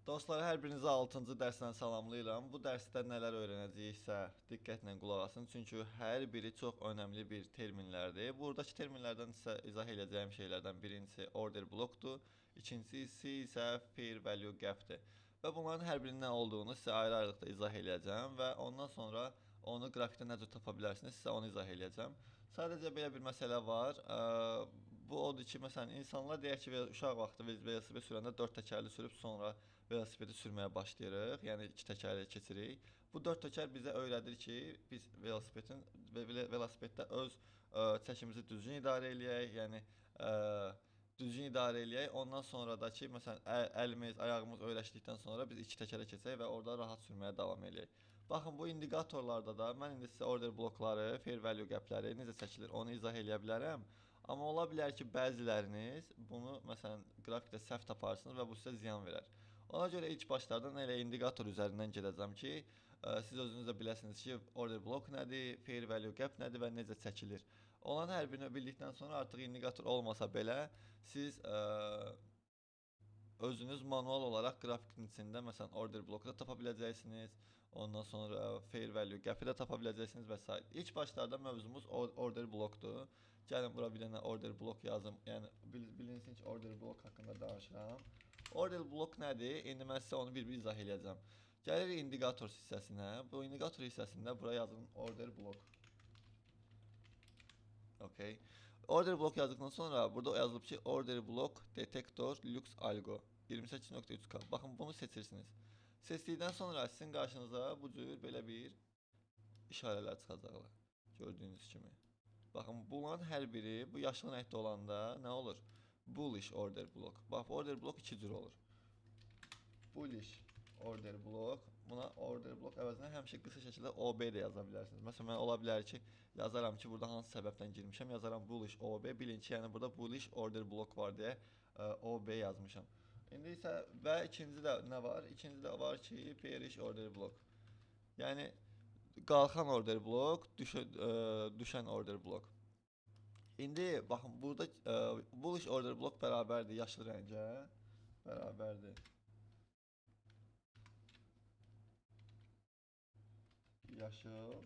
Dostlar, hər birinizi 6-cı dərsdən salamlayıram. Bu dərsdə nələr öyrənəcəyiksə diqqətlə qulaq asın, çünki hər biri çox önəmli bir terminlərdir. Buradakı terminlərdən sizə izah edəcəyim şeylərdən birincisi order blokdur, ikincisi isə pair value gapdir. Və bunların hər birinin nə olduğunu sizə ayrı-ayrılıqda izah edəcəm və ondan sonra onu qrafikdə necə tapa bilərsiniz, sizə onu izah edəcəm. Sadəcə belə bir məsələ var. Bu odur ki, məsələn, insanlar deyək ki, uşaq vaxtı velosiped sürəndə 4 təkərli sürüb sonra velosipedi sürməyə başlayırıq. Yəni 2 təkərli keçirik. Bu 4 təkər bizə öyrədir ki, biz velosipeddə öz çəkimizi düzgün idarə eləyək. Yəni düzgün idarə eləyək. Ondan sonra da ki, məsələn, əlimiz, ayağımız öyrəşdikdən sonra biz 2 təkərə keçək və orada rahat sürməyə davam eləyək. Baxın, bu indikatorlarda da mən indi sizə order blokları, fair value gapləri necə çəkilir, onu izah eləyə bilərəm. Amma ola bilər ki, bəziləriniz bunu məsələn qrafikdə səhv taparsınız və bu sizə ziyan verər. Ona görə ilk başlardan elə indikator üzərindən gedəcəm ki, siz özünüz də biləsiniz ki, order blok nədir, fair value gap nədir və necə çəkilir. Onların hər birini bildikdən sonra artıq indikator olmasa belə siz özünüz manual olaraq qrafikin içində məsələn order bloku da tapa biləcəksiniz. Ondan sonra fair value gap'i də tapa biləcəksiniz və s. İlk başlarda mövzumuz order blokdur. Gəlin bura bir dənə order blok yazım. Yəni bilinsin ki, order blok haqqında danışıram. Order blok nədir? İndi mən sizə onu bir-bir izah edəcəm. Gəlirik indikator hissəsinə. Bu indikator hissəsində bura yazın order blok. Okay. Order blok yazdıktan sonra burada yazılıb ki order blok detektor lux algo 28.3K. Baxın bunu seçirsiniz. Seçdikdən sonra sizin qarşınıza bu cür belə bir işarələr çıxacaqlar. Gördüyünüz kimi. Baxın bunların hər biri bu yaşıl rəngdə olanda nə olur? Bullish order blok. Bax order blok iki cür olur. Bullish order blok. Buna order blok əvəzinə həmişə qısa şəkildə OB də yaza bilərsiniz. Məsələn, mən ola bilər ki, yazaram ki, burada hansı səbəbdən girmişəm, yazaram bullish OB. Bilin ki, yəni burada bullish order blok var deyə OB yazmışam. İndi isə və ikinci də nə var? İkinci də var ki, bearish order blok. Yəni qalxan order blok, düşən order blok. İndi baxın, burada bullish order blok bərabərdir yaşıl rəngə. Bərabərdir. Yaşıl.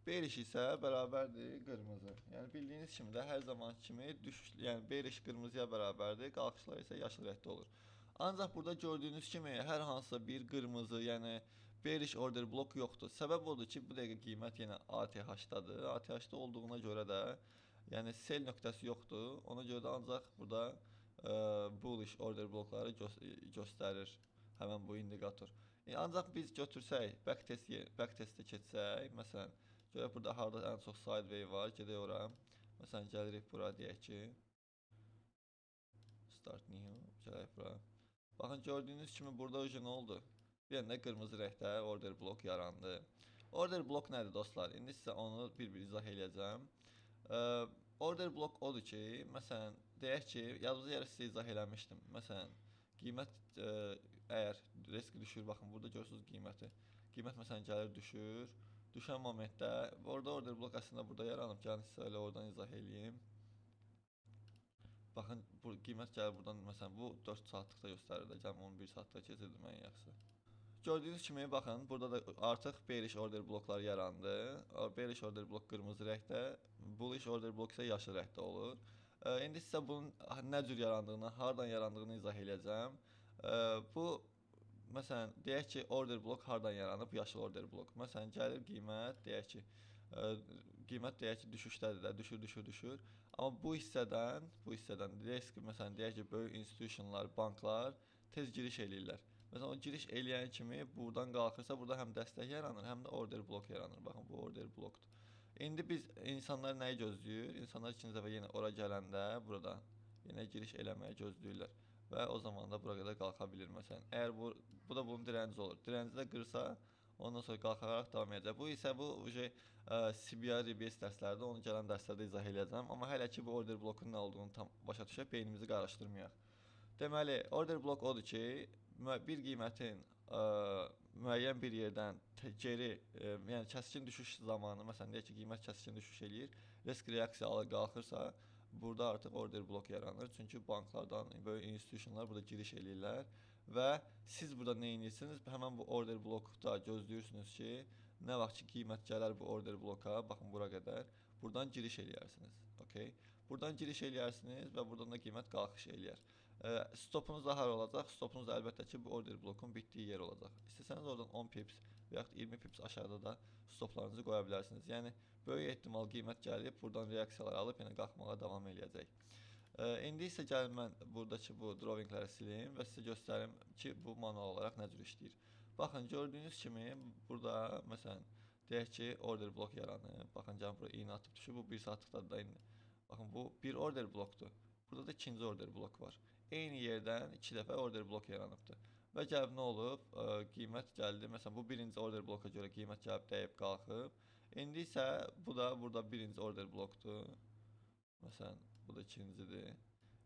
Bearish isə bərabərdir qırmızı. Yəni bildiyiniz kimi də hər zaman kimi düşüş, yəni bearish qırmızıya bərabərdir, qalxışlar isə yaşıl rəngdə olur. Ancaq burada gördüyünüz kimi hər hansısa bir qırmızı, yəni bearish order blok yoxdur. Səbəb odur ki, bu dəqiqə qiymət yenə ATH-dadır. ATH-da olduğuna görə də, yəni sell nöqtəsi yoxdur. Ona görə də ancaq burada bullish order blokları göstərir həmən bu indikator. Ancaq biz götürsək, backtestə keçsək, məsələn, görək burada harda ən çox sideway var, gedək ora. Məsələn, gəlirik bura, deyək ki, start new, gələk bura. Baxın, gördüyünüz kimi burada nə oldu? Bir də qırmızı rəngdə order blok yarandı. Order blok nədir dostlar? İndi sizə onu bir-bir izah edəcəm. Order blok odur ki, məsələn, deyək ki, yazıcı yerə sizə izah eləmişdim. Məsələn, qiymət əgər risk düşür, baxın burada görürsünüz qiyməti. Qiymət məsələn gəlir düşür. Düşən momentdə orada order blok əslində burada yaranıb. Gəlin sizə elə oradan izah eləyim. Baxın bu qiymət gəlir buradan məsələn bu 4 saatlıqda göstərir də. Gəlin onu 1 saatda keçirdim ən yaxşı. Gördüyünüz kimi baxın burada da artıq bearish order bloklar yarandı. Bearish order blok qırmızı rəngdə, bullish order blok isə yaşıl rəngdə olur. İndi sizə bunun nə cür yarandığını, hardan yarandığını izah edəcəm. Bu məsələn deyək ki, order blok hardan yaranıb? Yaşıl order blok. Məsələn gəlir qiymət, deyək ki, düşüşdədir də, düşür. Amma bu hissədən risk məsələn deyək ki, böyük institutionlar, banklar tez giriş eləyirlər. Məsələn o giriş eləyən kimi buradan qalxırsa, burada həm dəstək yaranır, həm də order blok yaranır. Baxın bu order blokdur. İndi biz insanlar nəyi gözləyir? İnsanlar ikinci dəfə yenə ora gələndə burada yenə giriş eləməyə gözləyirlər və o zaman da bura qədər qalxa bilir məsələn. Əgər bu da bunun dirənci olur. Dirənci də qırsa, ondan sonra qalxaraq davam edəcək. Bu isə bu CBR RBS dərslərdə, onu gələn dərslərdə izah edəcəm. Amma hələ ki bu order blokun nə olduğunu tam başa düşək, beynimizi qarışdırmayaq. Deməli, order blok odur ki, bir qiymətin müəyyən bir yerdən geri, yəni kəskin düşüş zamanı, məsələn deyək ki, qiymət kəskin düşüş eləyir, risk reaksiya qalxırsa, burada artıq order blok yaranır. Çünki banklardan, böyük institutionlar burada giriş eləyirlər və siz burada nə edirsiniz? Həmin bu order blokda gözləyirsiniz ki, nə vaxt ki qiymət gələr bu order bloka, baxın bura qədər, buradan giriş eləyərsiniz. Okay? Buradan giriş eləyərsiniz və buradan da qiymət qalxış eləyər. Stopunuz da har olacaq? Stopunuz da əlbəttə ki bu order blokun bitdiyi yer olacaq. İstəsəniz oradan 10 pips və yaxud 20 pips aşağıda da stoplarınızı qoya bilərsiniz. Yəni böyük ehtimal qiymət gəlib buradan reaksiyalar alıb yenə qalxmağa davam eləyəcək. İndi isə gəlin mən buradakı bu drawingləri silim və sizə göstərim ki, bu manual olaraq nə cür işləyir. Baxın, gördüyünüz kimi burada məsələn deyək ki, order blok yaranır. Baxın, gəlin bura iynə atıb düşür. Bu 1 saatlıqdadır da indi. Baxın, bu bir order blokdur. Burada da ikinci order blok var. Eyni yerdən 2 dəfə order blok yaranıbdır. Və gəlib nə olub? Qiymət gəldi. Məsələn, bu birinci order bloka görə qiymət gəlib dəyib qalxıb. İndi isə bu da burada birinci order blokdur. Məsələn, bu da ikincidir.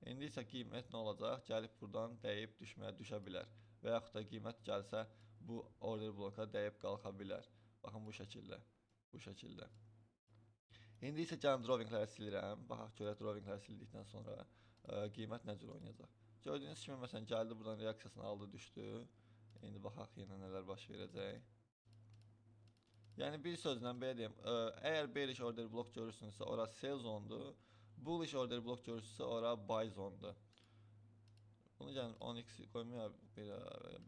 İndi isə qiymət nə olacaq? Gəlib buradan dəyib düşə bilər. Və yaxud da qiymət gəlsə bu order bloka dəyib qalxa bilər. Baxın bu şəkildə. Bu şəkildə. İndi isə gəlin drawingləri silirəm. Baxaq görək drawingləri sildikdən sonra qiymət nə cür oynayacaq. Gördüyünüz kimi məsələn gəldi buradan reaksiyasını aldı düşdü. İndi baxaq yenə nələr baş verəcək. Yəni bir sözlə belə deyim, əgər bearish order blok görürsünüzsə, ora sell zonedur. Bullish order blok görürsünüzsə, ora buy zonedur. Bunu gəlin 10x qoymayaq,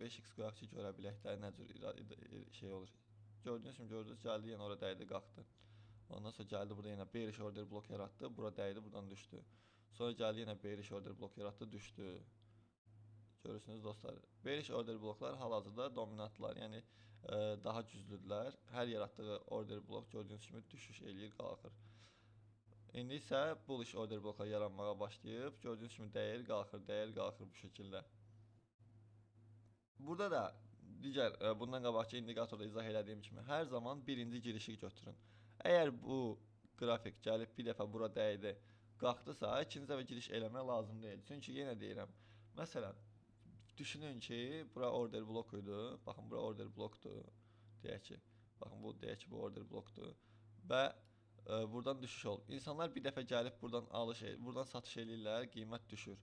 5x qoyaq ki, görə bilək də nə cür şey olur. Gördüyünüz kimi gördünüz, gəldi yenə ora dəydi, qalxdı. Ondan sonra gəldi burada yenə bearish order blok yaratdı, bura dəydi, buradan düşdü. Sonra gəldi yenə bearish order blok yaratdı, düşdü. Görürsünüz dostlar, bearish order bloklar hal-hazırda dominantlar, yəni daha güclüdürlər. Hər yaratdığı order blok gördüyünüz kimi düşüş eləyir, qalxır. İndi isə bullish order bloklar yaranmağa başlayıb, gördüyünüz kimi dəyir, qalxır bu şəkildə. Burada da digər bundan qabaqki indikatorda izah elədiyim kimi hər zaman birinci girişi götürün. Əgər bu qrafik gəlib bir dəfə bura dəydi, qalxdısa, ikinci dəfə giriş eləmək lazım deyil. Çünki yenə deyirəm, məsələn, düşünün ki, bura order blok idi. Baxın, bura order blokdur. Deyək ki, baxın bu deyək ki, bu order blokdur. Və buradan düşüş olub. İnsanlar bir dəfə gəlib buradan satış eləyirlər, qiymət düşür.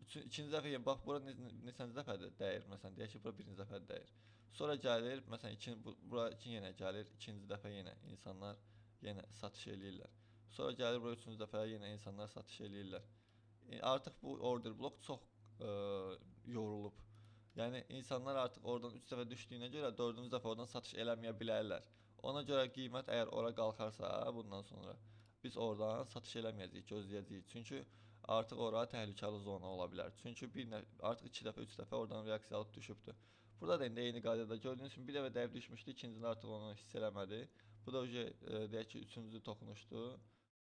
İkinci dəfə bax bura neçənci dəfədir dəyir, məsələn deyək ki, bura birinci dəfə dəyir. Sonra gəlir, məsələn bura yenə gəlir, ikinci dəfə yenə insanlar yenə satış eləyirlər. Sonra gəlir bura üçüncü dəfə yenə insanlar satış eləyirlər. Artıq bu order blok çox yorulub. Yəni insanlar artıq oradan 3 dəfə düşdüyünə görə 4-cü dəfə oradan satış eləməyə bilərlər. Ona görə qiymət əgər ora qalxarsa bundan sonra biz oradan satış eləməyəcəyik, gözləyəcəyik. Çünki artıq ora təhlükəli zona ola bilər. Çünki artıq 2 dəfə, 3 dəfə oradan reaksiya alıb düşübdür. Burada da indi eyni qaydada gördüyünüz kimi bir dəfə dəyib düşmüşdü, ikincini artıq onu hiss eləmədi. Bu da deyək ki, üçüncü toxunuşdu.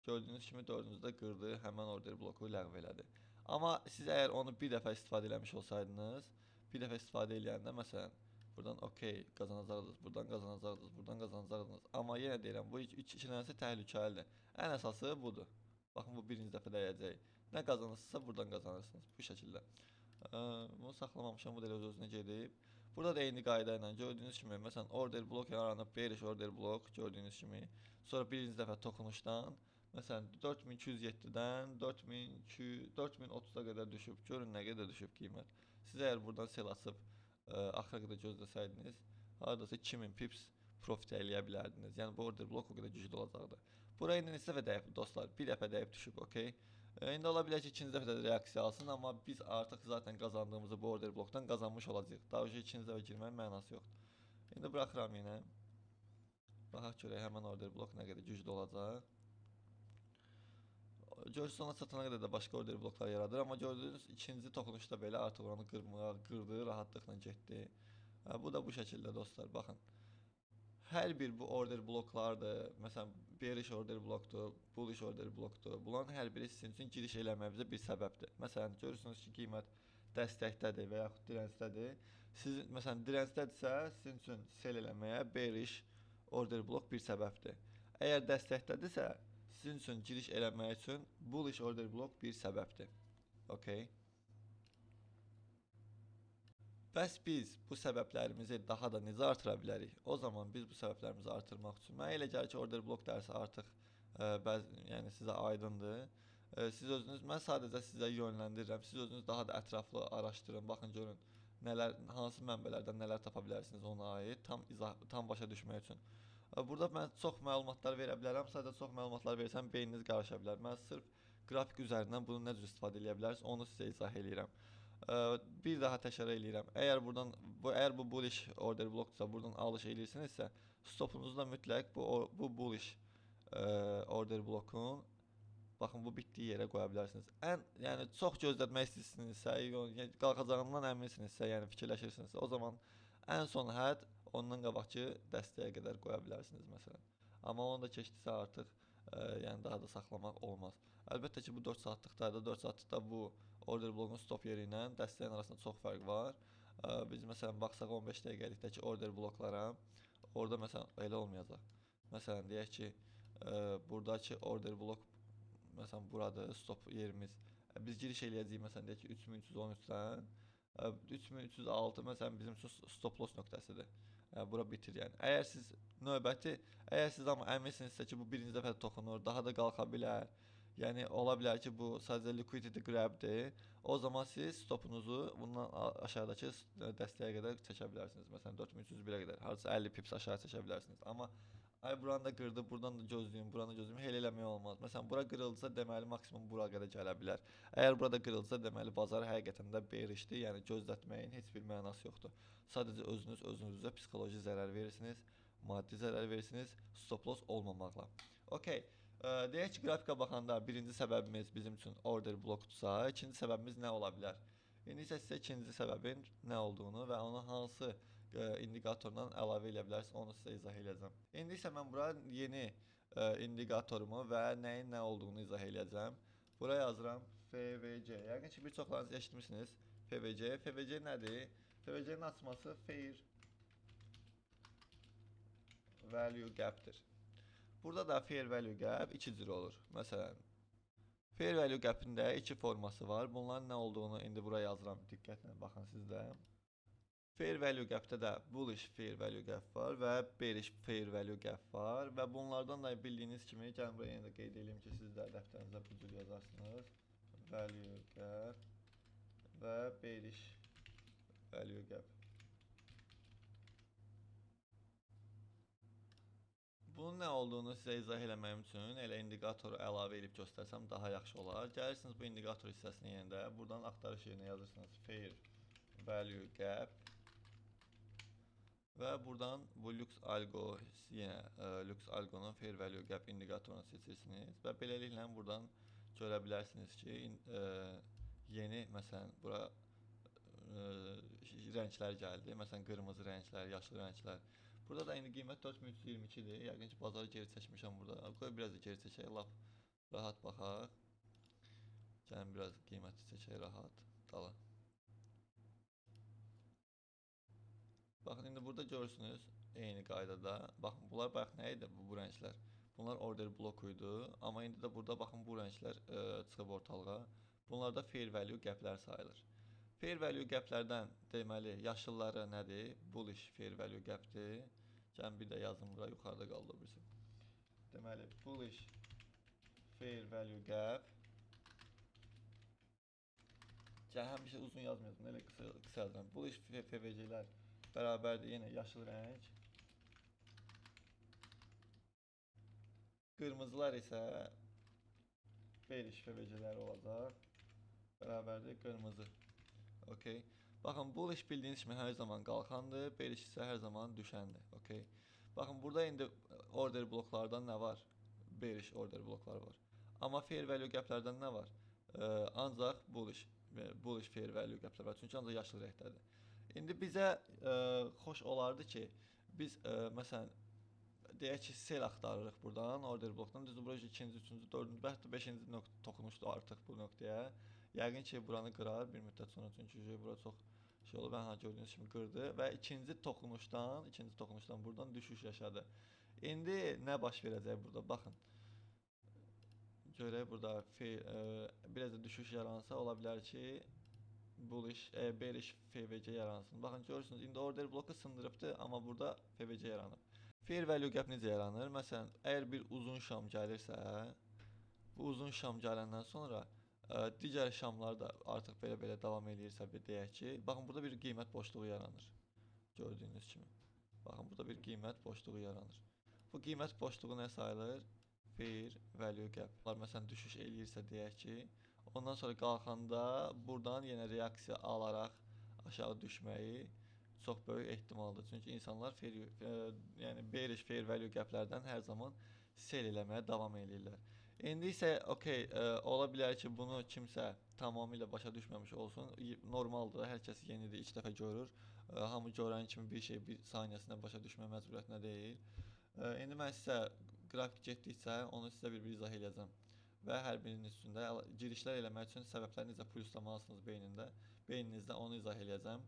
Gördüyünüz kimi dördüncüdə qırdı, həmən order bloku ləğv elədi. Amma siz əgər onu bir dəfə istifadə eləmiş olsaydınız, bir dəfə istifadə eləyəndə məsələn buradan okey qazanacaqdınız, buradan qazanacaqdınız, buradan qazanacaqdınız. Amma yenə deyirəm, bu ikilənsə təhlükəlidir. Ən əsası budur. Baxın, bu birinci dəfə dəyəcək. Nə qazanırsınızsa buradan qazanırsınız bu şəkildə. Bunu saxlamamışam, bu da öz-özünə gedib. Burada da eyni qayda ilə gördüyünüz kimi, məsələn order blok yaranıb, bearish order blok gördüyünüz kimi. Sonra birinci dəfə toxunuşdan məsələn 4207-dən 4030-a qədər düşüb. Görün nə qədər düşüb qiymət. Siz əgər buradan sell açıb axıra qədər gözləsəydiniz, hardasa 2000 pips profit eləyə bilərdiniz. Yəni bu order blok o qədər güclü olacaqdı. Buraya neçə dəfə dəyib dostlar? Bir dəfə dəyib düşüb, okey. İndi ola bilər ki, ikinci dəfə də reaksiya alsın, amma biz artıq zaten qazandığımızı bu order blokdan qazanmış olacağıq. Daha önce ikinci dəfə girməyin mənası yoxdur. İndi buraxıram yenə. Baxaq görək həmən order blok nə qədər güclü olacaq. Görürsünüz ona çatana qədər də başqa order bloklar yaradır, amma gördüyünüz ikinci toxunuşda belə artıq onu qırdı, rahatlıqla getdi. Bu da bu şəkildə dostlar, baxın. Hər bir bu order bloklardır, məsələn bearish order blokdur, bullish order blokdur. Bunların hər biri sizin üçün giriş eləməyinizə bir səbəbdir. Məsələn görürsünüz ki, qiymət dəstəkdədir və yaxud dirəncdədir. Siz məsələn dirəncdədirsə, sizin üçün sell eləməyə bearish order blok bir səbəbdir. Əgər dəstəkdədirsə, sizin üçün giriş eləmək üçün bullish order blok bir səbəbdir. Okay. Bəs biz bu səbəblərimizi daha da necə artıra bilərik? O zaman biz bu səbəblərimizi artırmaq üçün mənə elə gəlir ki, order blok dərsi artıq yəni sizə aydındır. Siz özünüz, mən sadəcə sizə yönləndirirəm. Siz özünüz daha da ətraflı araşdırın, baxın görün nələr, hansı mənbələrdən nələr tapa bilərsiniz ona aid tam başa düşmək üçün. Burada mən çox məlumatlar verə bilərəm. Sadəcə çox məlumatlar versəm beyniniz qarışa bilər. Mən sırf qrafik üzərindən bunu necə istifadə edə bilərsiniz onu sizə izah eləyirəm. Bir daha təkrar eləyirəm. Əgər bu bullish order blokdursa, buradan alış eləyirsinizsə, stopunuzda mütləq bu bullish order blokun baxın bu bitdiyi yerə qoya bilərsiniz. Yəni çox gözlətmək istəyirsinizsə, qalxacağından əminsinizsə, yəni fikirləşirsinizsə, o zaman ən son hədd ondan qabaqki dəstəyə qədər qoya bilərsiniz məsələn. Amma onu da keçdisə artıq yəni daha da saxlamaq olmaz. Əlbəttə ki, bu 4 saatlıqdadır. 4 saatlıqda bu order blokun stop yeri ilə dəstəyin arasında çox fərq var. Biz məsələn baxsaq 15 dəqiqəlikdəki order bloklara, orada məsələn elə olmayacaq. Məsələn deyək ki, buradakı order blok məsələn buradır stop yerimiz. Biz giriş eləyəcəyik məsələn deyək ki 3313-dən 3306 məsələn bizim üçün stop loss nöqtəsidir. Bura bitir yəni. Əgər siz amma əminsinizsə ki bu birinci dəfə toxunur, daha da qalxa bilər. Yəni ola bilər ki bu sadəcə liquidity grab'dir. O zaman siz stopunuzu bundan aşağıdakı dəstəyə qədər çəkə bilərsiniz. Məsələn 4301-ə qədər, hardasa 50 pips aşağı çəkə bilərsiniz. Amma buranı da qırdı, buradan da gözləyim, buranı da gözləyim. Elə eləmək olmaz. Məsələn, bura qırılsa deməli maksimum bura qədər gələ bilər. Əgər burada qırılsa deməli bazar həqiqətən də bearishdir. Yəni gözlətməyin heç bir mənası yoxdur. Sadəcə özünüzə psixoloji zərər verirsiniz, maddi zərər verirsiniz stop loss olmamaqla. Okay. Deyək ki, qrafikə baxanda birinci səbəbimiz bizim üçün order blokdursa, ikinci səbəbimiz nə ola bilər? İndi isə sizə ikinci səbəbin nə olduğunu və onu hansı indikatordan əlavə edə bilərsiniz, onu sizə izah edəcəm. İndi isə mən bura yeni indikatorumu və nəyin nə olduğunu izah edəcəm. Bura yazıram FVC. Yəqin ki, bir çoxlarınız eşitmişsiniz FVC. FVC nədir? FVC-nin açması Fair Value Gap'dir. Burada da Fair Value Gap 2 cür olur. Məsələn, Fair Value Gap'in də 2 forması var. Bunların nə olduğunu indi buraya yazıram. Diqqətlə baxın siz də. Fair Value Gap'də də Bullish Fair Value Gap var və Bearish Fair Value Gap var və bunlardan da bildiyiniz kimi, gəlin buraya yenə də qeyd edeyim ki, siz də dəftərinizə bu cür yazarsınız. Value Gap və Bearish Value Gap. Bunun nə olduğunu sizə izah eləməyim üçün elə indikatoru əlavə edib göstərsəm daha yaxşı olar. Gəlirsiniz bu indikator hissəsinə yenə də buradan axtarış yerinə yazırsınız Fair Value Gap və buradan bu Lux Algo yenə Lux Algo'nun Fair Value Gap indikatorunu seçirsiniz və beləliklə buradan görə bilərsiniz ki, yeni məsələn bura rənglər gəldi. Məsələn qırmızı rənglər, yaşlı rənglər. Burada da indi qiymət 4322-dir. Yəqin ki, bazarı geri çəkmişəm burada. Qoy biraz da geri çəkək, lap rahat baxaq. Gəlin biraz qiyməti çəkək rahat dala. Baxın, indi burada görürsünüz eyni qaydada. Baxın, bunlar bayaq nə idi bu rənglər? Bunlar order blokuydu. Amma indi də burada baxın bu rənglər çıxıb ortalığa. Bunlar da fair value gaplər sayılır. Fair value gaplərdən deməli yaşılları nədir? Bullish fair value gapdir. Gəlin bir də yazım bura, yuxarıda qaldı birisi. Deməli bullish fair value gap. Gəlin həmişə uzun yazmayacağım, elə qısa yazıram. Bullish FVC-lər bərabərdir yenə yaşıl rəng. Qırmızılar isə bearish FVC-lər olacaq. Bərabərdir qırmızı. Okay. Baxın, bullish bildiyiniz kimi hər zaman qalxandır, bearish isə hər zaman düşəndir. Okay. Baxın, burada indi order bloklardan nə var? Bearish order bloklar var. Amma fair value gaplərdən nə var? Ancaq bullish fair value gaplər var. Çünki ancaq yaşıl rəngdədir. İndi bizə xoş olardı ki, biz məsələn deyək ki, sell axtarırıq buradan, order blokdan. Düzdür, bura 2-ci, 3-cü, 4-cü, bəlkə də 5-ci toxunuşdur artıq bu nöqtəyə. Yəqin ki, buranı qırar bir müddət sonra, çünki bura çox şey olub, gördüyünüz kimi qırdı və ikinci toxunuşdan buradan düşüş yaşadı. İndi nə baş verəcək burada? Baxın. Görək burada biraz da düşüş yaransa, ola bilər ki, bearish FVC yaransın. Baxın, görürsünüz, indi order bloku sındırıbdır, amma burada FVC yaranıb. Fair value gap necə yaranır? Məsələn, əgər bir uzun şam gəlirsə, bu uzun şam gələndən sonra digər şamlar da artıq belə davam eləyirsə bir deyək ki, baxın burada bir qiymət boşluğu yaranır. Gördüyünüz kimi. Baxın burada bir qiymət boşluğu yaranır. Bu qiymət boşluğu nə sayılır? Fair value gap. Məsələn düşüş eləyirsə deyək ki, ondan sonra qalxanda buradan yenə reaksiya alaraq aşağı düşməyi çox böyük ehtimaldır. Çünki insanlar yəni bearish fair value gaplərdən hər zaman sell eləməyə davam eləyirlər. İndi isə okey, ola bilər ki, bunu kimsə tamamilə başa düşməmiş olsun. Normaldır, hər kəs yenidir, ilk dəfə görür. Hamı görən kimi bir şey bir saniyəsində başa düşmə məcburiyyətində deyil. İndi mən sizə qrafik getdikcə onu sizə bir izah edəcəm. Və hər birinin üstündə girişlər eləmək üçün səbəbləri necə plusslamalısınız beyninizdə onu izah edəcəm.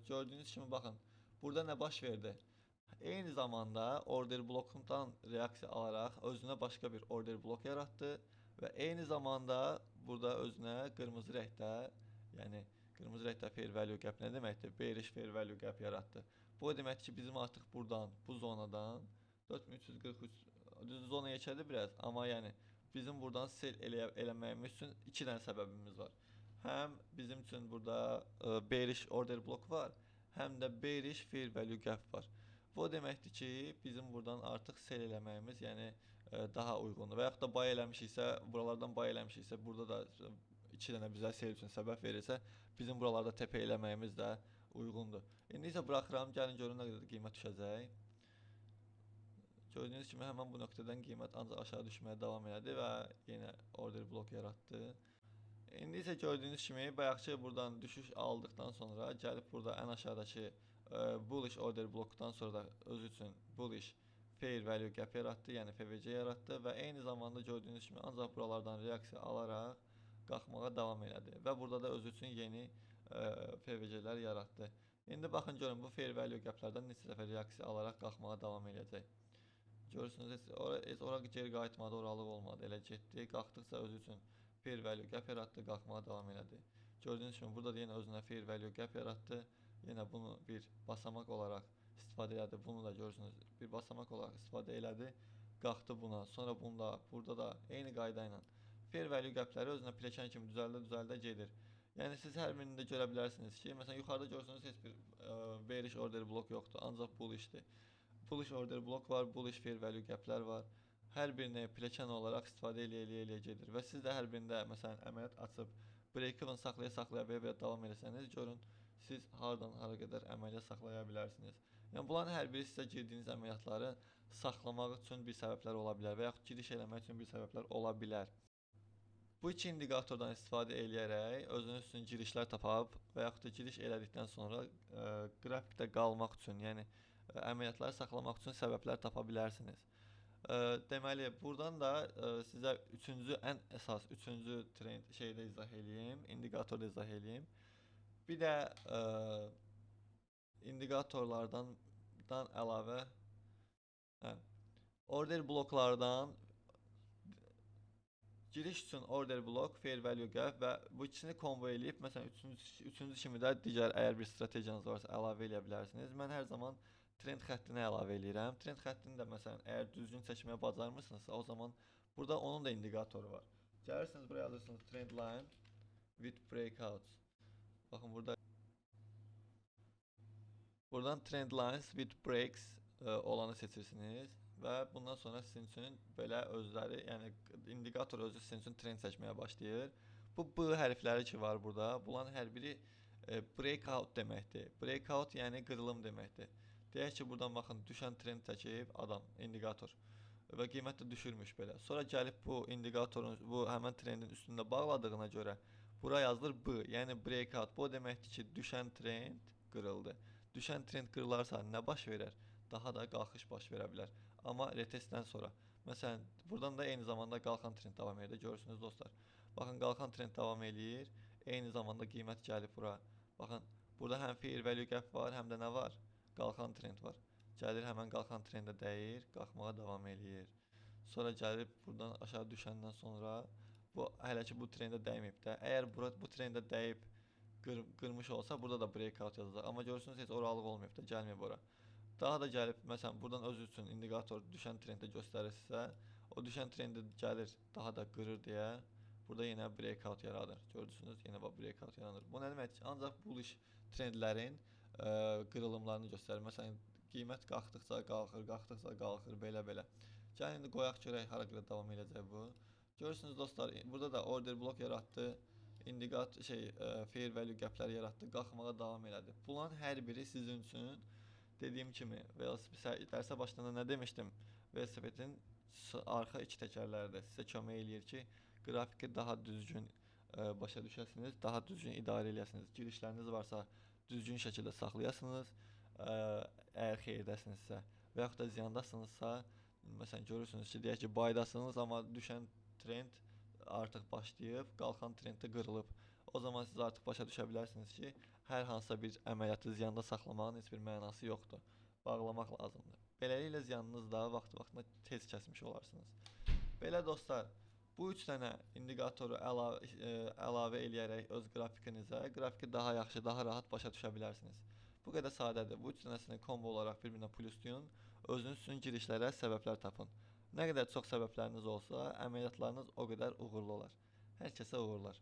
Gördüyünüz kimi baxın, burada nə baş verdi? Eyni zamanda order blokundan reaksiya alaraq özünə başqa bir order blok yaratdı və eyni zamanda burada özünə qırmızı rəngdə, yəni qırmızı rəngdə fair value gap nə deməkdir? Bearish fair value gap yaratdı. Bu deməkdir ki, bizim artıq buradan, bu zonadan 4343 düz zonaya keçədi biraz, amma yəni bizim buradan sell eləməyimiz üçün 2 dənə səbəbimiz var. Həm bizim üçün burada bearish order blok var, həm də bearish fair value gap var. Bu deməkdir ki, bizim buradan artıq sell eləməyimiz, yəni daha uyğundur. Və yaxud da buy eləmişiksə, buralardan buy eləmişiksə, burada da 2 dənə bizə sell üçün səbəb verirsə, bizim buralarda təpə eləməyimiz də uyğundur. İndi isə buraxıram, gəlin görün nə qədər qiymət düşəcək. Gördüyünüz kimi həmən bu nöqtədən qiymət ancaq aşağı düşməyə davam elədi və yenə order blok yaratdı. İndi isə gördüyünüz kimi bayaqçı buradan düşüş aldıqdan sonra gəlib burada ən aşağıdakı bullish order blokdan sonra da özü üçün bullish fair value gap yaratdı, yəni FVC yaratdı və eyni zamanda gördüyünüz kimi ancaq buralardan reaksiya alaraq qalxmağa davam elədi və burada da özü üçün yeni FVC'lər yaratdı. İndi baxın görün bu fair value gaplardan neçə dəfə reaksiya alaraq qalxmağa davam eləyəcək. Görürsünüz, ora geri qayıtmadı, oralıq olmadı, elə getdi, qalxdıqca özü üçün fair value gap yaratdı, qalxmağa davam elədi. Gördüyünüz kimi burada da yenə özünə fair value gap yaratdı. Yenə bunu bir basamaq olaraq istifadə elədi. Bunu da görürsünüz, bir basamaq olaraq istifadə elədi. Qalxdı buna, sonra bunda, burada da eyni qayda ilə fair value gapləri özünə pilləkən kimi düzəldə gedir. Yəni siz hər birində görə bilərsiniz ki, məsələn yuxarıda görürsünüz heç bir bearish order blok yoxdur, ancaq bullishdir. Bullish order blok var, bullish fair value gaplər var. Hər birini pilləkən olaraq istifadə eləyə gedir və siz də hər birində məsələn əməliyyat açıb break-even saxlaya belə davam etsəniz, görün siz hardan hara qədər əməliyyat saxlaya bilərsiniz. Yəni bunların hər biri sizə girdiyiniz əməliyyatları saxlamaq üçün bir səbəblər ola bilər və yaxud giriş eləmək üçün bir səbəblər ola bilər. Bu iki indikatordan istifadə eləyərək özünüz üçün girişlər tapıb və yaxud da giriş elədikdən sonra qrafikdə qalmaq üçün, yəni əməliyyatları saxlamaq üçün səbəblər tapa bilərsiniz. Deməli, buradan da sizə ən əsas üçüncü trend şeydə izah eləyim, indikatorda izah eləyim. Bir də indikatorlardan əlavə order bloklardan giriş üçün order blok, fair value gap və bu ikisini kombo eləyib, məsələn, üçüncü kimi də digər əgər bir strategiyanız varsa əlavə eləyə bilərsiniz. Mən hər zaman trend xəttini əlavə eləyirəm. Trend xəttini də məsələn, əgər düzgün çəkməyə bacarmırsınızsa, o zaman burada onun da indikatoru var. Gəlirsiniz buraya yazırsınız trend line with breakouts. Baxın burada. Buradan trend lines with breaks olanı seçirsiniz. Və bundan sonra sizin üçün belə özləri, yəni indikator özü sizin üçün trend çəkməyə başlayır. Bu B hərfləri ki var burada, bunların hər biri breakout deməkdir. Breakout yəni qırılım deməkdir. Deyək ki, buradan baxın, düşən trend çəkib adam, indikator və qiymət də düşürmüş belə. Sonra gəlib bu indikatorun, bu həmən trendin üstündə bağladığına görə bura yazılır B, yəni breakout. Bu deməkdir ki, düşən trend qırıldı. Düşən trend qırılarsa nə baş verər? Daha da qalxış baş verə bilər. Amma retestdən sonra. Məsələn, buradan da eyni zamanda qalxan trend davam edir. Görürsünüz dostlar. Baxın, qalxan trend davam eləyir. Eyni zamanda qiymət gəlib bura. Baxın, burada həm fair value gap var, həm də nə var? Qalxan trend var. Gəlir həmən qalxan trendə dəyir, qalxmağa davam eləyir. Sonra gəlib buradan aşağı düşəndən sonra bu hələ ki bu trendə dəyməyib də. Əgər bu trendə dəyib qırmış olsa, burada da breakout yazacaq. Amma görürsünüz heç oralıq olmayıb da, gəlməyib ora. Daha da gəlib, məsələn, buradan özü üçün indikator düşən trendə göstərirsə, o düşən trendi gəlir daha da qırır deyə Burada yenə breakout yaradır. Gördüksünüz, yenə bu breakout yaranır. Bu nə deməkdir? Ancaq bullish trendlərin qırılımlarını göstərir. Məsələn, qiymət qalxdıqca qalxır, qalxdıqca qalxır, belə-belə. Gəlin indi qoyaq görək hara qədər davam edəcək bu. Görürsünüz dostlar, burada da order blok yaratdı. Fair value gaplər yaratdı, qalxmağa davam elədi. Bunların hər biri sizin üçün dediyim kimi dərsə başında nə demişdim? Velosipedin arxa iki təkərləri də sizə kömək eləyir ki, qrafiki daha düzgün başa düşəsiniz, daha düzgün idarə eləyəsiniz. Girişləriniz varsa düzgün şəkildə saxlayasınız. Əgər xeyrdəsinizsə və yaxud da ziyandasınızsa, məsələn görürsünüz ki, deyək ki, baydasınız, amma düşən trend artıq başlayıb, qalxan trenddə qırılıb. O zaman siz artıq başa düşə bilərsiniz ki, hər hansısa bir əməliyyatı ziyanda saxlamağın heç bir mənası yoxdur. Bağlamaq lazımdır. Beləliklə ziyanınız da vaxtı-vaxtında tez kəsmiş olarsınız. Belə dostlar, bu 3 dənə indikatoru əlavə eləyərək öz qrafikinizə, qrafiki daha yaxşı, daha rahat başa düşə bilərsiniz. Bu qədər sadədir. Bu 3 dənəsini kombo olaraq bir-birinə pluslayın, özünüz üçün girişlərə səbəblər tapın. Nə qədər çox səbəbləriniz olsa, əməliyyatlarınız o qədər uğurlu olar. Hər kəsə uğurlar.